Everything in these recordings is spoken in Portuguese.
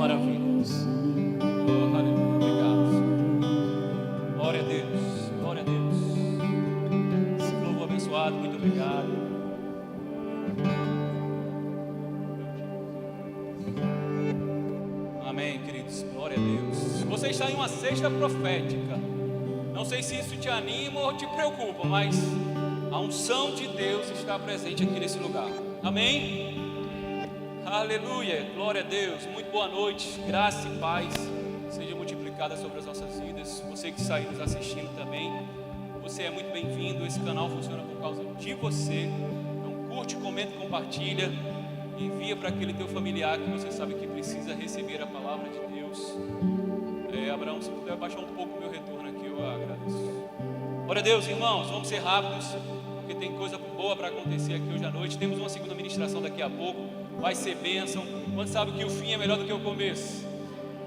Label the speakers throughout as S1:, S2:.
S1: maravilha. Oh, aleluia, obrigado. Glória a Deus, glória a Deus. Esse povo abençoado, muito obrigado. Amém, queridos, glória a Deus. Você está em uma cesta profética. Não sei se isso te anima ou te preocupa, mas a unção de Deus está presente aqui nesse lugar. Amém? Aleluia, glória a Deus. Muito boa noite, graça e paz seja multiplicada sobre as nossas vidas. Você que está aí nos assistindo também, você é muito bem-vindo. Esse canal funciona por causa de você. Então curte, comenta, compartilha, envia para aquele teu familiar que você sabe que precisa receber a palavra de Deus. Abraão, se puder baixar um pouco o meu retorno aqui, eu agradeço. Glória a Deus, irmãos, vamos ser rápidos, porque tem coisa boa para acontecer aqui hoje à noite. Temos uma segunda ministração daqui a pouco, vai ser bênção. Quando sabe que o fim é melhor do que o começo.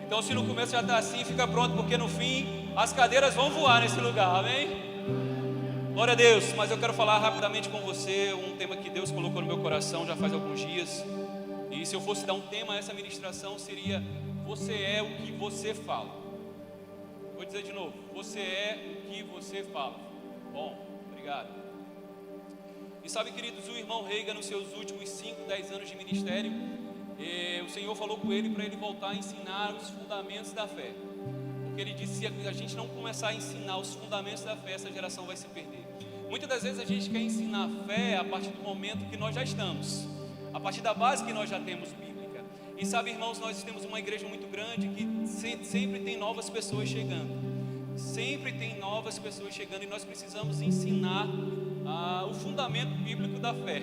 S1: Então se no começo já está assim, fica pronto, porque no fim as cadeiras vão voar nesse lugar, amém? Glória a Deus. Mas eu quero falar rapidamente com você um tema que Deus colocou no meu coração já faz alguns dias. E se eu fosse dar um tema a essa ministração, seria: você é o que você fala. Vou dizer de novo: você é o que você fala. Bom, obrigado. E sabe, queridos, o irmão Reagan, nos seus últimos 5, 10 anos de ministério, o Senhor falou com ele para ele voltar a ensinar os fundamentos da fé. Porque ele disse: se a gente não começar a ensinar os fundamentos da fé, essa geração vai se perder. Muitas das vezes a gente quer ensinar a fé a partir do momento que nós já estamos, a partir da base que nós já temos bíblica. E sabe, irmãos, nós temos uma igreja muito grande que sempre tem novas pessoas chegando. Sempre tem novas pessoas chegando e nós precisamos ensinar o fundamento bíblico da fé.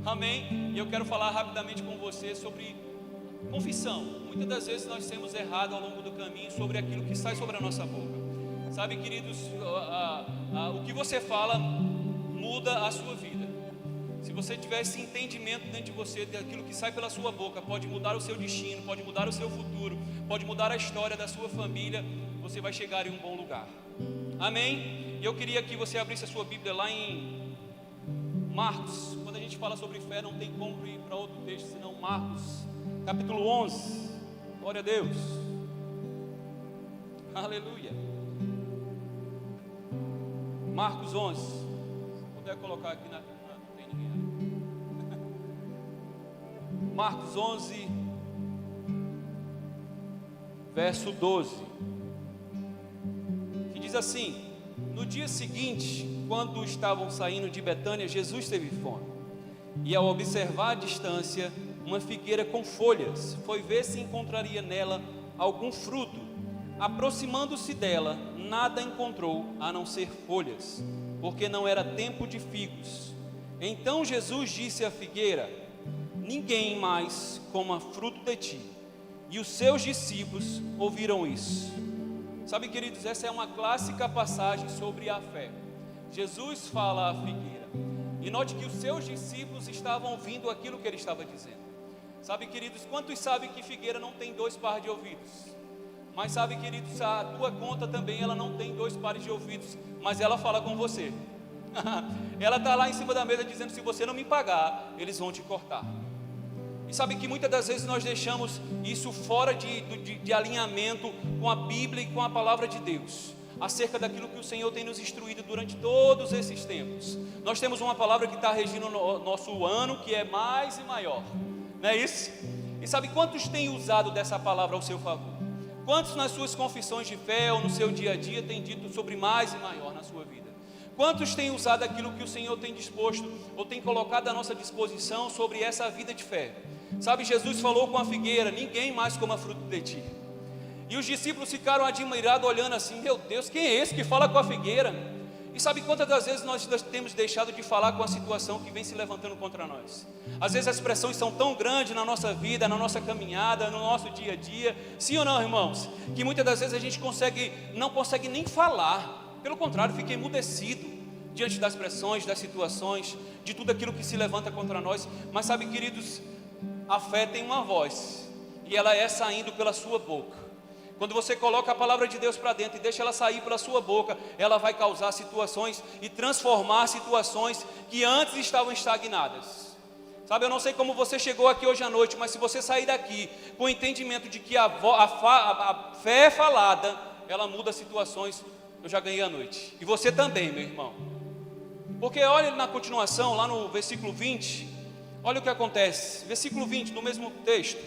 S1: Amém? E eu quero falar rapidamente com você sobre confissão. Muitas das vezes nós temos errado ao longo do caminho sobre aquilo que sai sobre a nossa boca. Sabe, queridos, o que você fala muda a sua vida. Se você tiver esse entendimento dentro de você, daquilo que sai pela sua boca pode mudar o seu destino, pode mudar o seu futuro, pode mudar a história da sua família, você vai chegar em um bom lugar. Amém? E eu queria que você abrisse a sua Bíblia lá em Marcos. Quando a gente fala sobre fé, não tem como ir para outro texto senão Marcos, capítulo 11. Glória a Deus. Aleluia. Marcos 11. Se puder colocar aqui na... Não tem ninguém aí. Marcos 11, verso 12. Que diz assim: no dia seguinte, quando estavam saindo de Betânia, Jesus teve fome. E ao observar à distância uma figueira com folhas, foi ver se encontraria nela algum fruto. Aproximando-se dela, nada encontrou a não ser folhas, porque não era tempo de figos. Então Jesus disse à figueira: ninguém mais coma fruto de ti. E os seus discípulos ouviram isso. Sabe, queridos, essa é uma clássica passagem sobre a fé. Jesus fala à figueira, e note que os seus discípulos estavam ouvindo aquilo que ele estava dizendo. Sabe, queridos, quantos sabem que figueira não tem 2 pares de ouvidos? Mas sabe, queridos, a tua conta também, ela não tem 2 pares de ouvidos, mas ela fala com você. Ela está lá em cima da mesa dizendo: se você não me pagar, eles vão te cortar. E sabe que muitas das vezes nós deixamos isso fora de alinhamento com a Bíblia e com a palavra de Deus, acerca daquilo que o Senhor tem nos instruído durante todos esses tempos. Nós temos uma palavra que está regindo o nosso ano, que é mais e maior, não é isso? E sabe quantos têm usado dessa palavra ao seu favor? Quantos nas suas confissões de fé ou no seu dia a dia têm dito sobre mais e maior na sua vida? Quantos têm usado aquilo que o Senhor tem disposto ou tem colocado à nossa disposição sobre essa vida de fé? Sabe, Jesus falou com a figueira: ninguém mais coma fruto de ti. E os discípulos ficaram admirados, olhando assim: meu Deus, quem é esse que fala com a figueira? E sabe quantas das vezes nós temos deixado de falar com a situação que vem se levantando contra nós? Às vezes as pressões são tão grandes na nossa vida, na nossa caminhada, no nosso dia a dia. Sim ou não, irmãos? Que muitas das vezes a gente não consegue nem falar. Pelo contrário, fica emudecido diante das pressões, das situações, de tudo aquilo que se levanta contra nós. Mas sabe, queridos, a fé tem uma voz, e ela é saindo pela sua boca. Quando você coloca a palavra de Deus para dentro e deixa ela sair pela sua boca, ela vai causar situações e transformar situações que antes estavam estagnadas. Sabe, eu não sei como você chegou aqui hoje à noite, mas se você sair daqui com o entendimento de que a fé falada, ela muda situações, eu já ganhei a noite. E você também, meu irmão. Porque olha na continuação, lá no versículo 20, olha o que acontece. Versículo 20, no mesmo texto.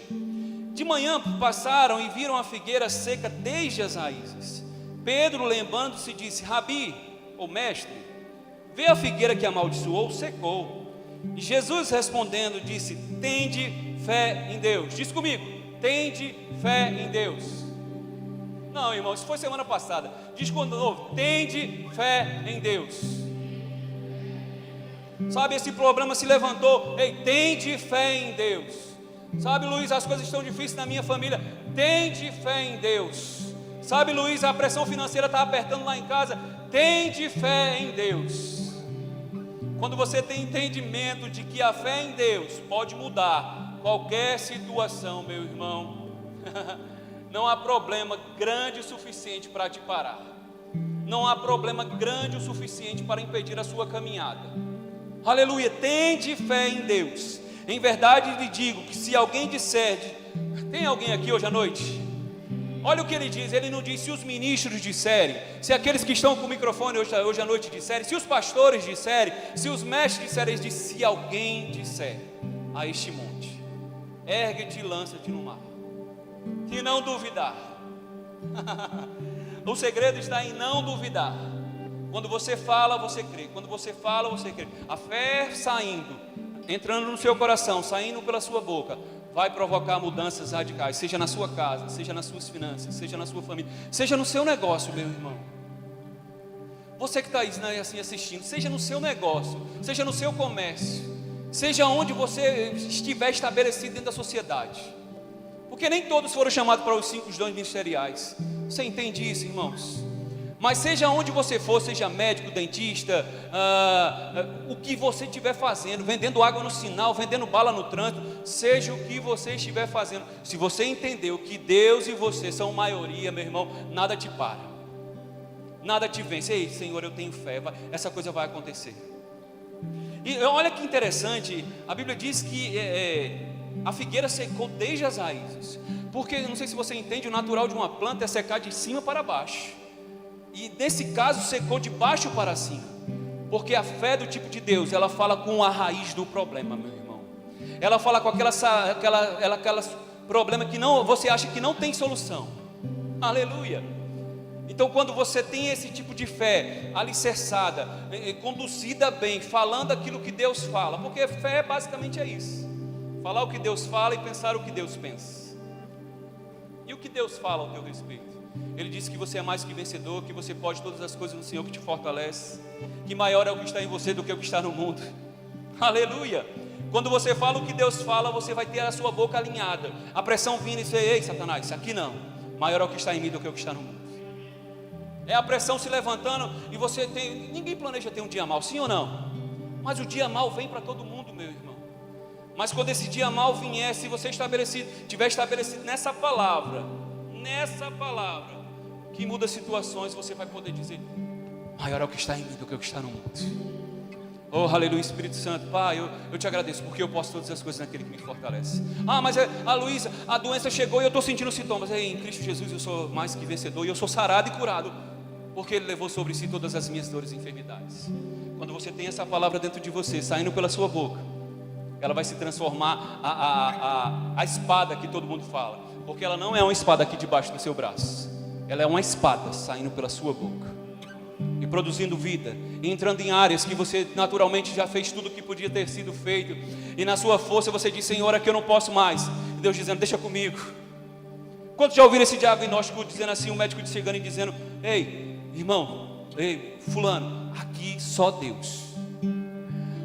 S1: De manhã passaram e viram a figueira seca desde as raízes. Pedro, lembrando-se, disse: Rabi, ou mestre, vê a figueira que amaldiçoou, secou. E Jesus respondendo disse: tende fé em Deus. Diz comigo: tende fé em Deus. Não, irmão, isso foi semana passada. Diz de novo: tende fé em Deus. Sabe, esse problema se levantou. Ei, tende fé em Deus. Sabe, Luiz, as coisas estão difíceis na minha família. Tende fé em Deus. Sabe, Luiz, a pressão financeira está apertando lá em casa. Tende fé em Deus. Quando você tem entendimento de que a fé em Deus pode mudar qualquer situação, meu irmão, não há problema grande o suficiente para te parar. Não há problema grande o suficiente para impedir a sua caminhada. Aleluia, tende fé em Deus. Em verdade lhe digo que se alguém disser, tem alguém aqui hoje à noite? Olha o que ele diz, ele não diz se os ministros disserem, se aqueles que estão com o microfone hoje à noite disserem, se os pastores disserem, se os mestres disserem, ele diz: se alguém disser a este monte, ergue-te e lança-te no mar, e não duvidar. O segredo está em não duvidar. Quando você fala, você crê. Quando você fala, você crê. A fé saindo, entrando no seu coração, saindo pela sua boca, vai provocar mudanças radicais, seja na sua casa, seja nas suas finanças, seja na sua família, seja no seu negócio, meu irmão. Você que está aí assim assistindo, seja no seu negócio, seja no seu comércio, seja onde você estiver estabelecido dentro da sociedade, porque nem todos foram chamados para os 5 dons ministeriais. Você entende isso, irmãos? Mas seja onde você for, seja médico, dentista, o que você estiver fazendo, vendendo água no sinal, vendendo bala no trânsito, seja o que você estiver fazendo, se você entendeu que Deus e você são maioria, meu irmão, nada te para, nada te vence. Ei, Senhor, eu tenho fé, essa coisa vai acontecer. E olha que interessante, a Bíblia diz que a figueira secou desde as raízes, porque não sei se você entende, o natural de uma planta é secar de cima para baixo. E nesse caso secou de baixo para cima, porque a fé do tipo de Deus, ela fala com a raiz do problema, meu irmão. Ela fala com aquelas problema que não, você acha que não tem solução. Aleluia. Então quando você tem esse tipo de fé alicerçada, conduzida bem, falando aquilo que Deus fala, porque fé basicamente é isso: falar o que Deus fala e pensar o que Deus pensa. E o que Deus fala ao teu respeito? Ele disse que você é mais que vencedor, que você pode todas as coisas no Senhor que te fortalece, que maior é o que está em você do que o que está no mundo. Aleluia. Quando você fala o que Deus fala, você vai ter a sua boca alinhada, a pressão vindo e você: ei, Satanás, isso aqui não, maior é o que está em mim do que o que está no mundo. É a pressão se levantando e você tem, ninguém planeja ter um dia mau, sim ou não? Mas o dia mau vem para todo mundo, meu irmão. Mas quando esse dia mau vier, se você tiver estabelecido nessa palavra que muda situações, você vai poder dizer: maior é o que está em mim do que o que está no mundo. Oh, aleluia, Espírito Santo. Pai, eu te agradeço, porque eu posso todas as coisas naquele que me fortalece. Mas a Luísa, a doença chegou e eu estou sentindo sintomas. Em Cristo Jesus eu sou mais que vencedor, e eu sou sarado e curado, porque Ele levou sobre si todas as minhas dores e enfermidades. Quando você tem essa palavra dentro de você, saindo pela sua boca, ela vai se transformar a espada que todo mundo fala, porque ela não é uma espada aqui debaixo do seu braço, ela é uma espada saindo pela sua boca e produzindo vida, e entrando em áreas que você naturalmente já fez tudo o que podia ter sido feito, e na sua força você diz: Senhor, aqui eu não posso mais. E Deus dizendo: deixa comigo. Quantos já ouviram esse diagnóstico dizendo assim, um médico chegando e dizendo: ei, irmão, ei, fulano, aqui só Deus.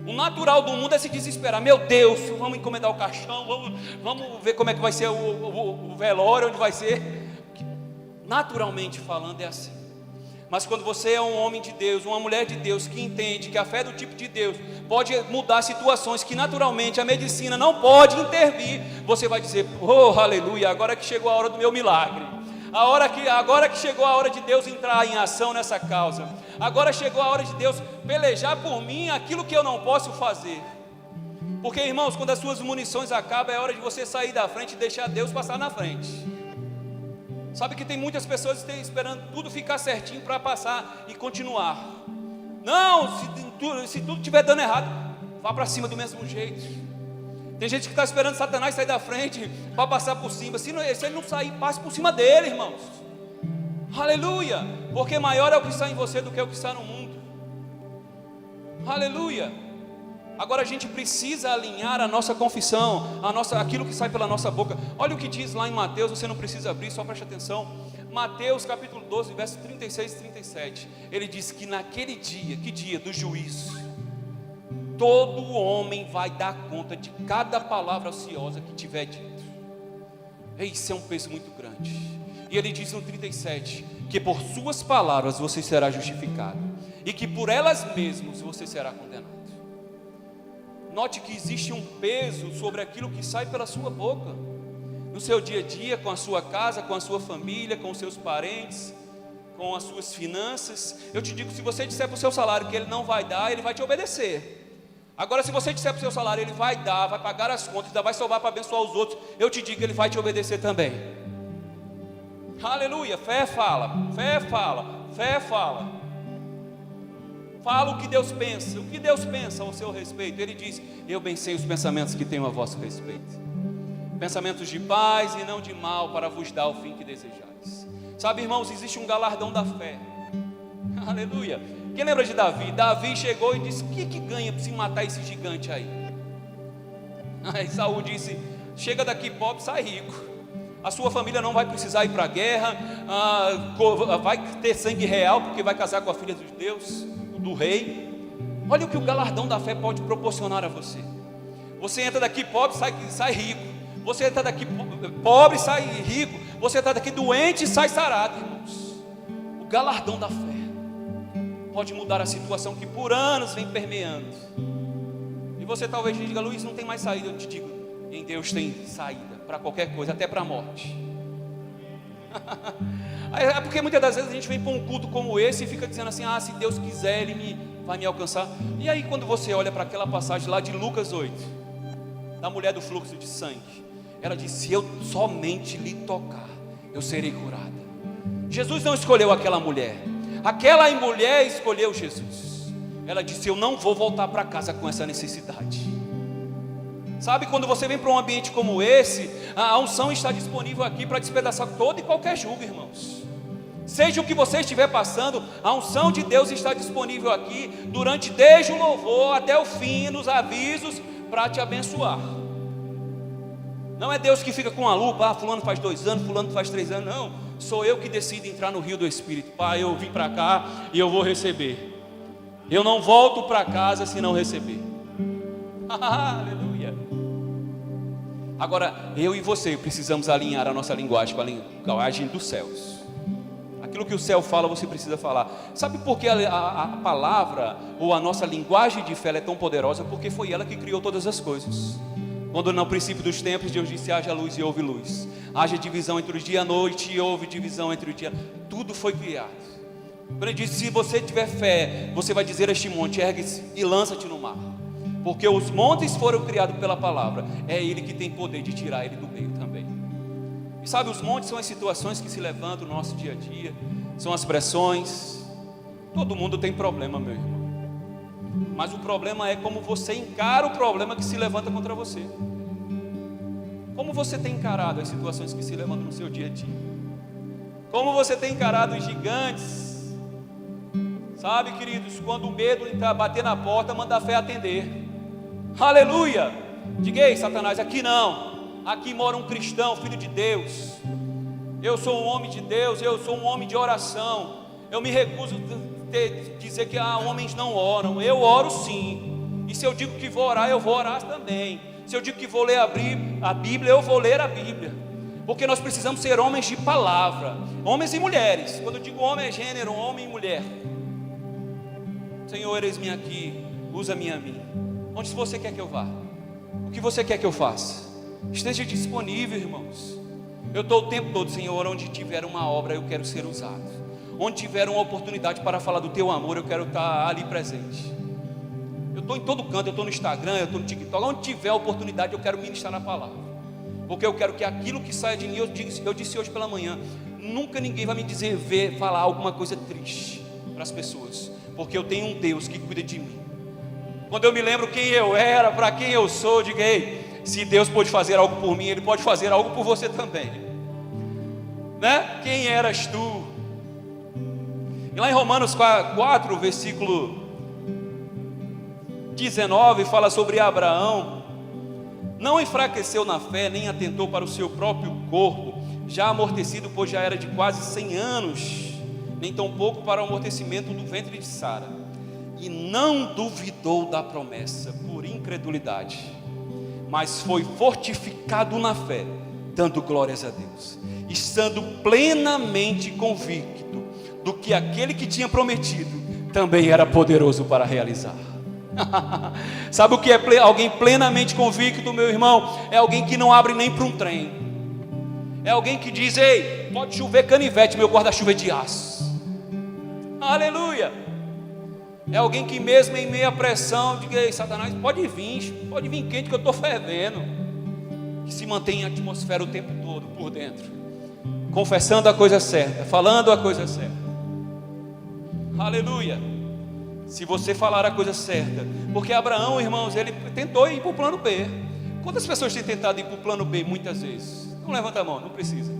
S1: O natural do mundo é se desesperar: meu Deus, vamos encomendar o caixão, vamos ver como é que vai ser o velório, onde vai ser. Naturalmente falando é assim. Mas quando você é um homem de Deus, uma mulher de Deus, que entende que a fé do tipo de Deus pode mudar situações que naturalmente a medicina não pode intervir, você vai dizer: oh, aleluia, agora que chegou a hora do meu milagre, agora que chegou a hora de Deus entrar em ação nessa causa, agora chegou a hora de Deus pelejar por mim aquilo que eu não posso fazer. Porque, irmãos, quando as suas munições acabam, é hora de você sair da frente e deixar Deus passar na frente. Sabe que tem muitas pessoas que estão esperando tudo ficar certinho para passar e continuar. Não, se tudo estiver dando errado, vá para cima do mesmo jeito. Tem gente que está esperando Satanás sair da frente para passar por cima. Se ele não sair, passe por cima dele, irmãos. Aleluia, porque maior é o que está em você do que o que está no mundo. Aleluia. Agora a gente precisa alinhar a nossa confissão, aquilo que sai pela nossa boca. Olha o que diz lá em Mateus, você não precisa abrir, só preste atenção. Mateus capítulo 12, versos 36 e 37. Ele diz que naquele dia, que dia do juízo, todo homem vai dar conta de cada palavra ociosa que tiver dito. Isso é um peso muito grande. E ele diz no 37, que por suas palavras você será justificado, e que por elas mesmas você será condenado. Note que existe um peso sobre aquilo que sai pela sua boca, no seu dia a dia, com a sua casa, com a sua família, com os seus parentes, com as suas finanças. Eu te digo, se você disser para o seu salário que ele não vai dar, ele vai te obedecer. Agora, se você disser para o seu salário, ele vai dar, vai pagar as contas, ainda vai sobrar para abençoar os outros, eu te digo, ele vai te obedecer também. Aleluia, fé fala, fé fala, fé fala. Fala o que Deus pensa ao seu respeito. Ele diz, eu bem sei os pensamentos que tenho a vosso respeito, pensamentos de paz e não de mal, para vos dar o fim que desejais. Sabe, irmãos, existe um galardão da fé. Aleluia. Quem lembra de Davi? Davi chegou e disse, o que ganha se matar esse gigante aí? Aí Saul disse, chega daqui pobre, sai rico. A sua família não vai precisar ir para a guerra, vai ter sangue real, porque vai casar com a filha de Deus, do rei. Olha o que o galardão da fé pode proporcionar a você. Você entra daqui pobre, sai rico. Você entra daqui pobre, sai rico. Você entra daqui doente, sai sarado, irmãos. O galardão da fé pode mudar a situação que por anos vem permeando. E você talvez diga, Luiz, não tem mais saída. Eu te digo, em Deus tem saída para qualquer coisa, até para a morte. É porque muitas das vezes a gente vem para um culto como esse e fica dizendo assim, se Deus quiser, Ele vai me alcançar. E aí quando você olha para aquela passagem lá de Lucas 8, da mulher do fluxo de sangue, ela disse, se eu somente lhe tocar, eu serei curada. Jesus não escolheu aquela mulher escolheu Jesus. Ela disse, eu não vou voltar para casa com essa necessidade. Sabe, quando você vem para um ambiente como esse, a unção está disponível aqui para despedaçar todo e qualquer jugo, irmãos. Seja o que você estiver passando, a unção de Deus está disponível aqui, desde o louvor até o fim, nos avisos, para te abençoar. Não é Deus que fica com a lupa, fulano faz 2 anos, fulano faz 3 anos, não. Sou eu que decido entrar no rio do Espírito. Pai, eu vim para cá e eu vou receber. Eu não volto para casa se não receber. Aleluia. Agora, eu e você precisamos alinhar a nossa linguagem com a linguagem dos céus. Aquilo que o céu fala, você precisa falar. Sabe por que a palavra, ou a nossa linguagem de fé é tão poderosa? Porque foi ela que criou todas as coisas. Quando no princípio dos tempos, Deus disse, haja luz e houve luz. Haja divisão entre o dia e a noite e houve divisão entre o dia. Tudo foi criado. Quando ele disse, se você tiver fé, você vai dizer a este monte, ergue-se e lança-te no mar. Porque os montes foram criados pela palavra. É Ele que tem poder de tirar ele do meio também. E sabe, os montes são as situações que se levantam no nosso dia a dia. São as pressões. Todo mundo tem problema, meu irmão. Mas o problema é como você encara o problema que se levanta contra você. Como você tem encarado as situações que se levantam no seu dia a dia? Como você tem encarado os gigantes? Sabe, queridos, quando o medo está bater na porta, manda a fé atender. Aleluia! Diga aí, Satanás, aqui não. Aqui mora um cristão, filho de Deus. Eu sou um homem de Deus, eu sou um homem de oração. Eu me recuso a dizer que homens não oram. Eu oro sim. E se eu digo que vou orar, eu vou orar também. Se eu digo que vou ler a Bíblia, eu vou ler a Bíblia. Porque nós precisamos ser homens de palavra. Homens e mulheres. Quando eu digo homem é gênero, homem e mulher. Senhor, eis-me aqui, usa-me a mim. Onde você quer que eu vá? O que você quer que eu faça? Esteja disponível, irmãos. Eu estou o tempo todo, Senhor, onde tiver uma obra, eu quero ser usado. Onde tiver uma oportunidade para falar do Teu amor, eu quero estar ali presente. Eu estou em todo canto, eu estou no Instagram, eu estou no TikTok, onde tiver oportunidade eu quero ministrar na palavra, porque eu quero que aquilo que saia de mim, eu disse hoje pela manhã, nunca ninguém vai me falar alguma coisa triste para as pessoas, porque eu tenho um Deus que cuida de mim. Quando eu me lembro quem eu era, para quem eu sou, diga: ei, se Deus pode fazer algo por mim, Ele pode fazer algo por você também, né? Quem eras tu? E lá em Romanos 4, versículo 19, fala sobre Abraão. Não enfraqueceu na fé, nem atentou para o seu próprio corpo, já amortecido, pois já era de quase 100 anos, nem tampouco para o amortecimento do ventre de Sara. E não duvidou da promessa por incredulidade, mas foi fortificado na fé, dando glórias a Deus, estando plenamente convicto do que aquele que tinha prometido também era poderoso para realizar. Sabe o que é alguém plenamente convicto, meu irmão? É alguém que não abre nem para um trem. É alguém que diz: ei, pode chover canivete, meu guarda-chuva é de aço. Aleluia. É alguém que mesmo em meia pressão diga: ei, Satanás, pode vir quente que eu estou fervendo. Que se mantém em atmosfera o tempo todo por dentro, confessando a coisa certa, falando a coisa certa. Aleluia. Se você falar a coisa certa, porque Abraão, irmãos, ele tentou ir para o plano B. Quantas pessoas têm tentado ir para o plano B muitas vezes? Não levanta a mão, não precisa.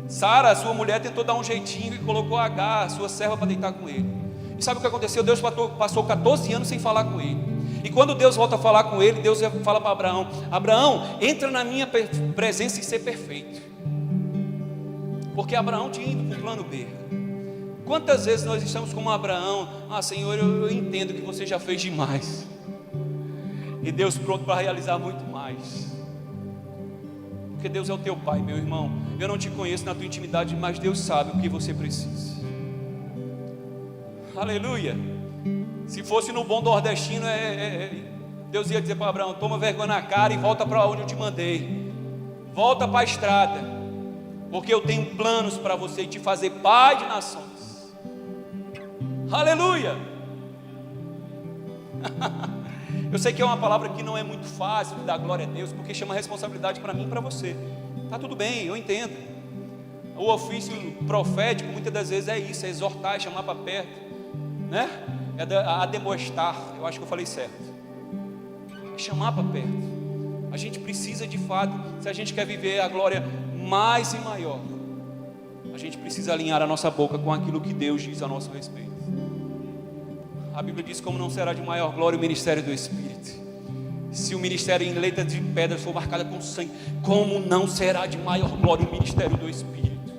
S1: Sara, sua mulher, tentou dar um jeitinho e colocou Agar, sua serva, para deitar com ele. E sabe o que aconteceu? Deus passou 14 anos sem falar com ele. E quando Deus volta a falar com ele, Deus fala para Abraão: Abraão, entra na minha presença e ser perfeito. Porque Abraão tinha ido para o plano B. Quantas vezes nós estamos como Abraão: ah, Senhor, eu entendo que você já fez demais, e Deus pronto para realizar muito mais. Porque Deus é o teu Pai, meu irmão. Eu não te conheço na tua intimidade, mas Deus sabe o que você precisa. Aleluia. Se fosse no bom nordestino, Deus ia dizer para Abraão: toma vergonha na cara e volta para onde eu te mandei. Volta para a estrada, porque eu tenho planos para você e te fazer pai de nações. Aleluia. Eu sei que é uma palavra que não é muito fácil de dar glória a Deus, porque chama responsabilidade para mim e para você. Tá tudo bem, eu entendo. O ofício profético muitas das vezes é isso, é exortar, é chamar para perto, né? É a demonstrar. Eu acho que eu falei certo. É chamar para perto. A gente precisa de fato, se a gente quer viver a glória mais e maior, a gente precisa alinhar a nossa boca com aquilo que Deus diz a nosso respeito. A Bíblia diz: como não será de maior glória o ministério do Espírito? Se o ministério em letras de pedra for marcada com sangue, como não será de maior glória o ministério do Espírito?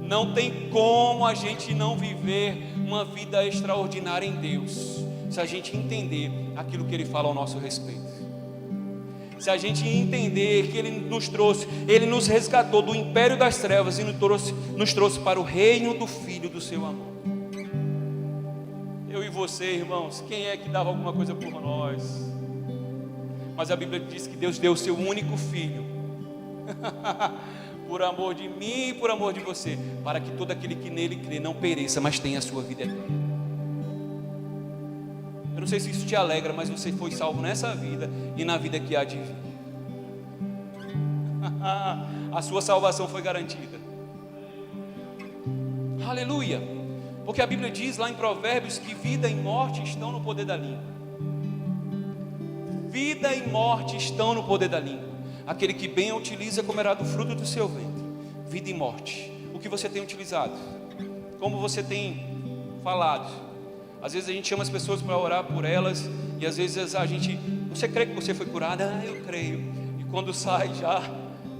S1: Não tem como a gente não viver uma vida extraordinária em Deus, se a gente entender aquilo que Ele fala ao nosso respeito. Se a gente entender que Ele nos resgatou do império das trevas e nos trouxe para o reino do Filho do seu amor. Eu e você, irmãos, quem é que dava alguma coisa por nós? Mas a Bíblia diz que Deus deu o seu único Filho por amor de mim e por amor de você, para que todo aquele que nele crê não pereça, mas tenha a sua vida eterna. Eu não sei se isso te alegra, mas você foi salvo nessa vida e na vida que há de vir. A sua salvação foi garantida. Aleluia. Porque a Bíblia diz lá em Provérbios que vida e morte estão no poder da língua. Vida e morte estão no poder da língua. Aquele que bem a utiliza comerá do fruto do seu ventre. Vida e morte. O que você tem utilizado? Como você tem falado? Às vezes a gente chama as pessoas para orar por elas, e às vezes a gente: você crê que você foi curada? Ah, eu creio. E quando sai, já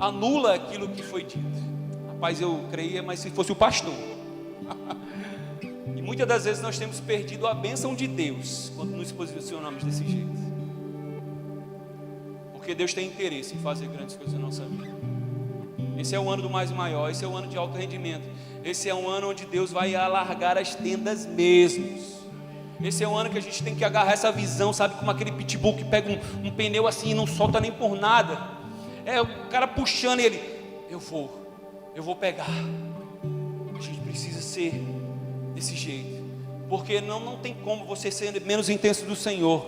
S1: anula aquilo que foi dito. Rapaz, eu creia, mas se fosse o pastor. E muitas das vezes nós temos perdido a bênção de Deus quando nos posicionamos desse jeito. Porque Deus tem interesse em fazer grandes coisas na nossa vida. Esse é o ano do mais e maior, esse é o ano de alto rendimento. Esse é um ano onde Deus vai alargar as tendas mesmo. Esse é o ano que a gente tem que agarrar essa visão, sabe, como aquele pitbull que pega um pneu assim e não solta nem por nada. É o cara puxando ele: eu vou pegar. A gente precisa ser desse jeito. Porque não tem como você ser menos intenso do Senhor.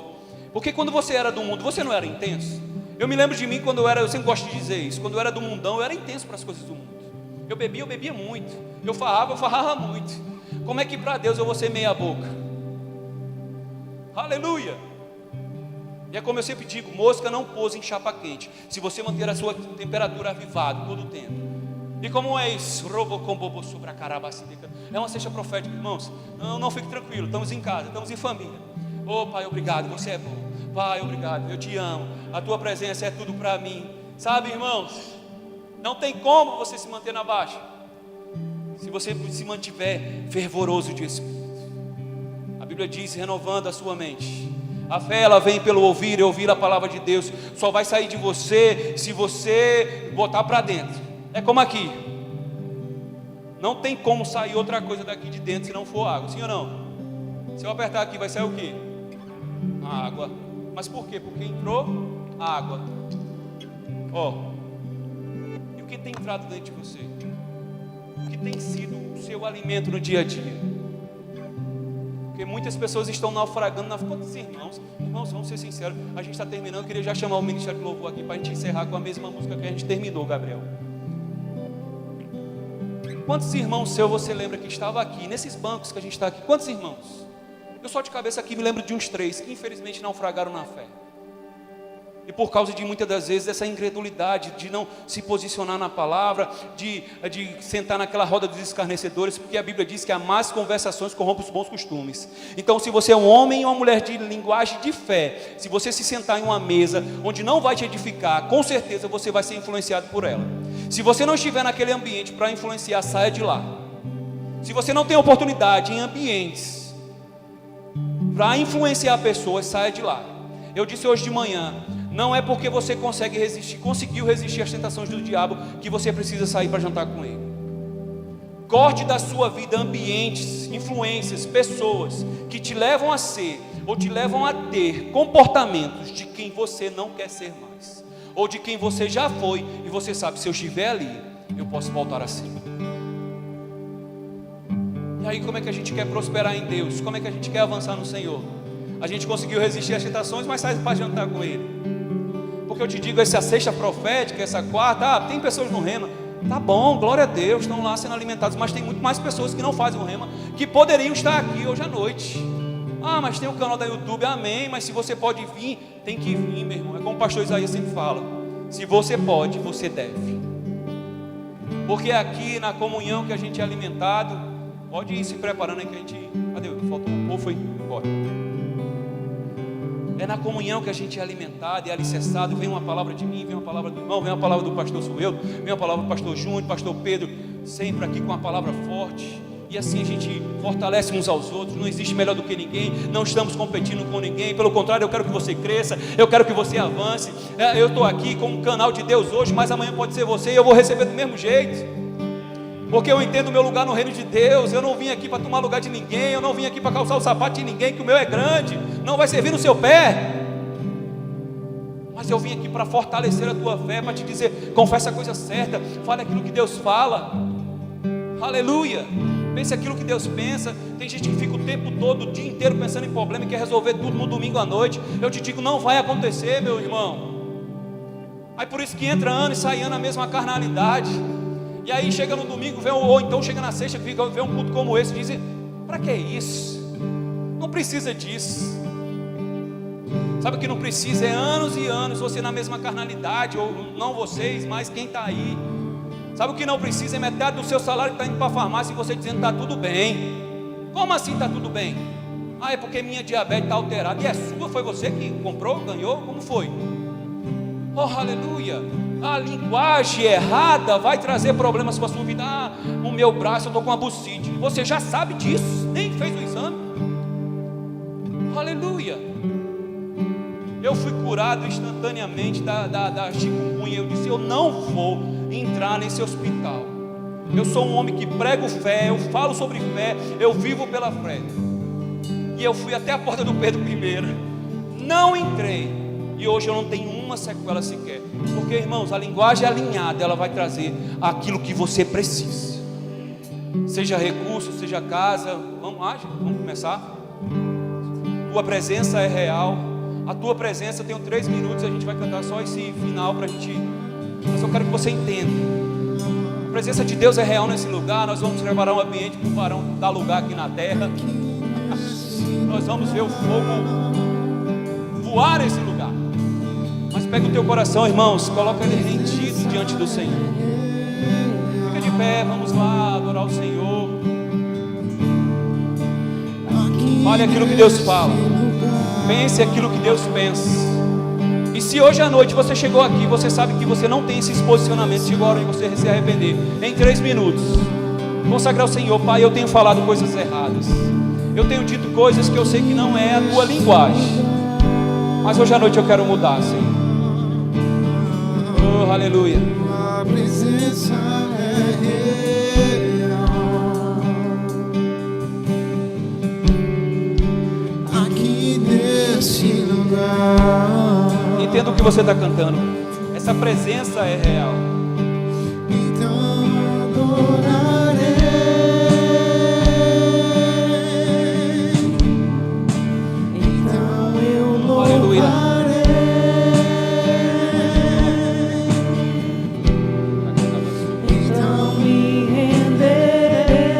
S1: Porque quando você era do mundo, você não era intenso? Eu me lembro de mim quando eu sempre gosto de dizer isso, quando eu era do mundão, eu era intenso para as coisas do mundo. Eu bebia muito. Eu farrava muito. Como é que para Deus eu vou ser meia boca? Aleluia! E é como eu sempre digo, mosca não pousa em chapa quente, se você manter a sua temperatura avivada todo o tempo. E como é isso? É uma ceia profética, irmãos. Não fique tranquilo, estamos em casa, estamos em família. Oh Pai, obrigado, você é bom. Pai, obrigado, eu te amo. A tua presença é tudo para mim. Sabe, irmãos, não tem como você se manter na baixa se você se mantiver fervoroso de espírito. A Bíblia diz, renovando a sua mente. A fé, ela vem pelo ouvir e ouvir a palavra de Deus. Só vai sair de você se você botar para dentro. É como aqui. Não tem como sair outra coisa daqui de dentro se não for água, sim ou não? Se eu apertar aqui, vai sair o quê? A água. Mas por quê? Porque entrou água. E o que tem entrado dentro de você? O que tem sido o seu alimento no dia a dia? Porque muitas pessoas estão naufragando na... Quantos irmãos, vamos ser sinceros, a gente está terminando, eu queria já chamar o Ministério de Louvor aqui para a gente encerrar com a mesma música que a gente terminou, Gabriel. Quantos irmãos seus você lembra que estava aqui, nesses bancos que a gente está aqui? Quantos irmãos? Eu só de cabeça aqui me lembro de uns 3 que infelizmente naufragaram na fé. E por causa de muitas das vezes essa incredulidade de não se posicionar na palavra, de sentar naquela roda dos escarnecedores, porque a Bíblia diz que as más conversações corrompem os bons costumes. Então, se você é um homem ou uma mulher de linguagem de fé, se você se sentar em uma mesa onde não vai te edificar, com certeza você vai ser influenciado por ela. Se você não estiver naquele ambiente para influenciar, saia de lá. Se você não tem oportunidade em ambientes para influenciar pessoas, saia de lá. Eu disse hoje de manhã, não é porque você conseguiu resistir às tentações do diabo, que você precisa sair para jantar com ele. Corte da sua vida ambientes, influências, pessoas que te levam a ser ou te levam a ter comportamentos de quem você não quer ser mais, ou de quem você já foi e você sabe, se eu estiver ali, eu posso voltar a ser. E aí, como é que a gente quer prosperar em Deus? Como é que a gente quer avançar no Senhor? A gente conseguiu resistir às tentações, mas sai para jantar com ele. Porque eu te digo, essa sexta profética, essa quarta, tem pessoas no rema, tá bom, glória a Deus, estão lá sendo alimentados, mas tem muito mais pessoas que não fazem o rema, que poderiam estar aqui hoje à noite. Mas tem o canal da YouTube, amém, mas se você pode vir, tem que vir, meu irmão. É como o pastor Isaías sempre fala, se você pode, você deve. Porque aqui na comunhão que a gente é alimentado, pode ir se preparando aí que a gente, cadê? Faltou um pouco, foi embora. É na comunhão que a gente é alimentado e alicerçado. Vem uma palavra de mim, vem uma palavra do irmão, vem uma palavra do pastor Sueldo, vem uma palavra do pastor Júnior, pastor Pedro, sempre aqui com uma palavra forte. E assim a gente fortalece uns aos outros. Não existe melhor do que ninguém, não estamos competindo com ninguém. Pelo contrário, eu quero que você cresça, eu quero que você avance. Eu estou aqui com um canal de Deus hoje, mas amanhã pode ser você e eu vou receber do mesmo jeito. Porque eu entendo o meu lugar no reino de Deus. Eu não vim aqui para tomar lugar de ninguém, eu não vim aqui para calçar o sapato de ninguém, que o meu é grande, não vai servir no seu pé. Mas eu vim aqui para fortalecer a tua fé, para te dizer, confessa a coisa certa, fale aquilo que Deus fala. Aleluia. Pense aquilo que Deus pensa. Tem gente que fica o tempo todo, o dia inteiro pensando em problema e quer resolver tudo no domingo à noite. Eu te digo, não vai acontecer, meu irmão. Aí por isso que entra ano e sai ano a mesma carnalidade. E aí chega no domingo, ou então chega na sexta, vê um culto como esse, diz, para que isso? Não precisa disso. Sabe o que não precisa? É anos e anos você na mesma carnalidade, ou não vocês, mas quem está aí. Sabe o que não precisa? É metade do seu salário que está indo para a farmácia e você dizendo está tudo bem. Como assim está tudo bem? É porque minha diabetes está alterada. E é sua? Foi você que comprou, ganhou? Como foi? Oh, aleluia. A linguagem errada vai trazer problemas para a sua vida. O meu braço, eu estou com uma bucite. Você já sabe disso, nem fez o exame. Aleluia. Eu fui curado instantaneamente da chikungunya. Eu disse, eu não vou entrar nesse hospital. Eu sou um homem que prego fé, eu falo sobre fé, eu vivo pela fé. E eu fui até a porta do Pedro I, não entrei, e hoje eu não tenho uma sequela sequer. Porque, irmãos, a linguagem alinhada, ela vai trazer aquilo que você precisa. seja recurso, seja casa. Vamos lá, gente, vamos começar. Tua presença é real. A tua presença, eu tenho 3 minutos, a gente vai cantar só esse final para a gente. Mas eu quero que você entenda. A presença de Deus é real nesse lugar. Nós vamos preparar um ambiente para o varão dar lugar aqui na terra. Nós vamos ver o fogo voar nesse lugar. Mas pega o teu coração, irmãos, coloca ele rendido diante do Senhor. Fica de pé, vamos lá adorar o Senhor. Fale aquilo que Deus fala. Pense aquilo que Deus pensa. E se hoje à noite você chegou aqui, você sabe que você não tem esses posicionamentos, chegou a hora de você se arrepender. Em 3 minutos, consagrar ao Senhor. Pai, eu tenho falado coisas erradas. Eu tenho dito coisas que eu sei que não é a tua linguagem. Mas hoje à noite eu quero mudar, Senhor. Oh, aleluia.
S2: A presença é real. Aqui nesse lugar.
S1: Entenda o que você está cantando. Essa presença é real.
S2: Então adorarei. Então eu louvarei.
S1: Aleluia.
S2: Então me renderei.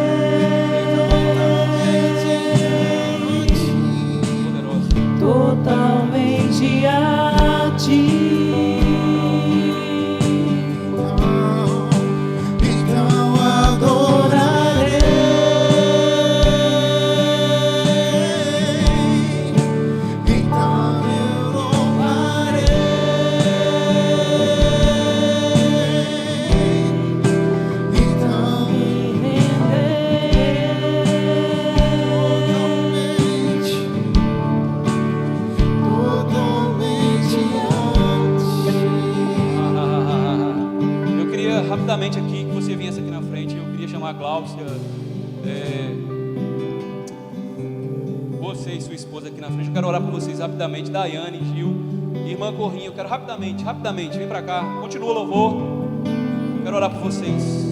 S3: Totalmente a ti.
S2: Então adorarei. Então eu louvarei. Então
S3: Me renderei.
S2: totalmente a ti.
S1: Eu queria rapidamente aqui que você viesse aqui na frente. Eu queria chamar a Gláucia, você e sua esposa aqui na frente. Eu quero orar por vocês rapidamente. Daiane, Gil, irmã Corrinha. Eu quero rapidamente, vem pra cá. Continua o louvor. Eu quero orar por vocês.